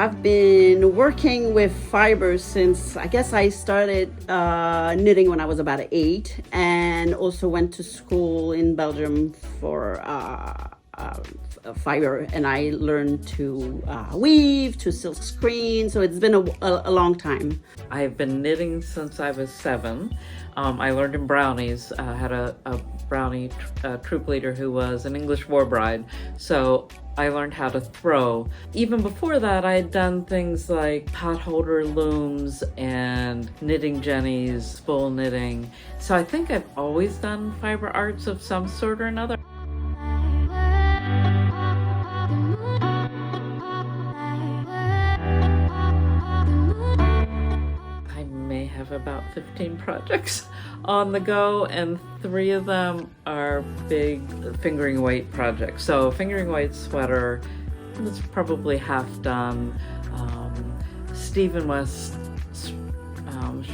I've been working with fibers since, I guess I started knitting when I was about 8, and also went to school in Belgium for fiber, and I learned to weave, to silk screen, so it's been a long time. I've been knitting since I was 7. I learned in brownies. I had a brownie troop leader who was an English war bride, so I learned how to throw. Even before that, I had done things like pot holder looms and knitting jennies, spool knitting. So I think I've always done fiber arts of some sort or another. Have about 15 projects on the go, and 3 of them are big fingering weight projects. So fingering weight sweater was probably half done. Stephen West's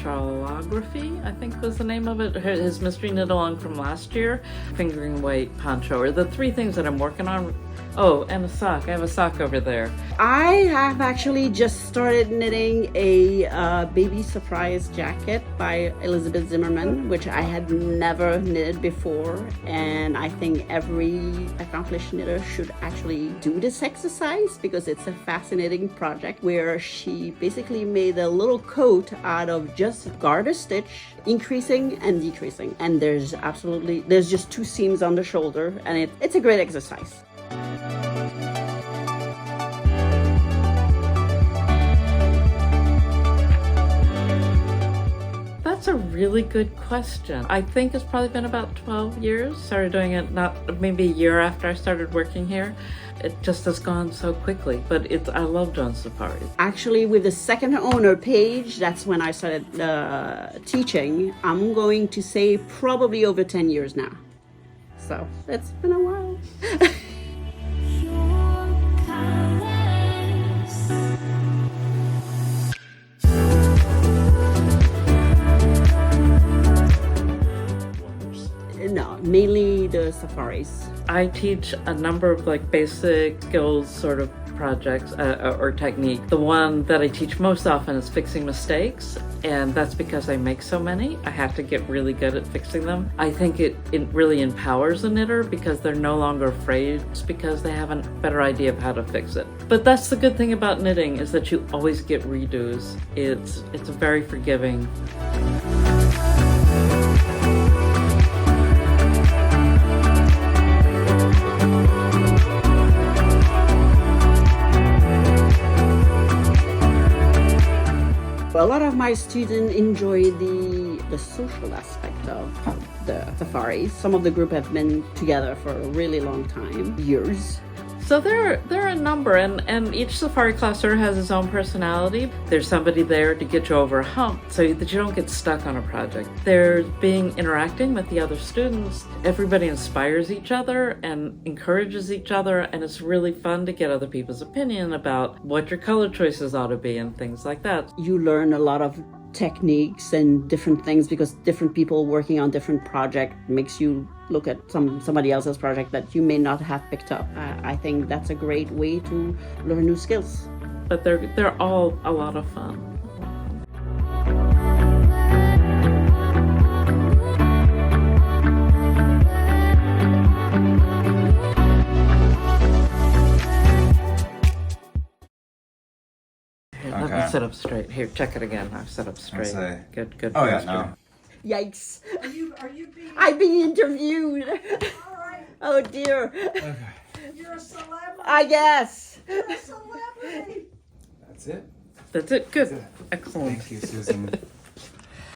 Charlography, I think was the name of it, his mystery knit along from last year. Fingering weight poncho are the 3 things that I'm working on. Oh, and a sock. I have a sock over there. I have actually just started knitting a baby surprise jacket by Elizabeth Zimmerman, which I had never knitted before, and I think every accomplished knitter should actually do this exercise because it's a fascinating project where she basically made a little coat out of just garter stitch, increasing and decreasing, and there's just 2 seams on the shoulder, and it's a great exercise. That's a really good question. I think it's probably been about 12 years. Started doing it maybe a year after I started working here. It just has gone so quickly, but I love doing safaris. Actually, with the second owner page, that's when I started teaching. I'm going to say probably over 10 years now. So it's been a while. No, mainly the safaris. I teach a number of basic skills sort of projects or technique. The one that I teach most often is fixing mistakes, and that's because I make so many. I have to get really good at fixing them. I think it really empowers a knitter because they're no longer afraid. It's because they have a better idea of how to fix it. But that's the good thing about knitting, is that you always get redos. It's very forgiving. A lot of my students enjoy the social aspect of the safaris. Some of the group have been together for a really long time, years. So there are a number, and each safari class sort of has its own personality. There's somebody there to get you over a hump so that you don't get stuck on a project. There's interacting with the other students. Everybody inspires each other and encourages each other, and it's really fun to get other people's opinion about what your color choices ought to be and things like that. You learn a lot of techniques and different things because different people working on different projects makes you look at somebody else's project that you may not have picked up. I think that's a great way to learn new skills. But they're all a lot of fun. Here, let me sit up straight. Here, check it again. I've set up straight. Good. Oh yeah, no. Yikes. Are you being... I'm being interviewed. All right. Oh dear. Okay. You're a celebrity. I guess. You're a celebrity. That's it. That's it. Good. Excellent. Thank you, Susan.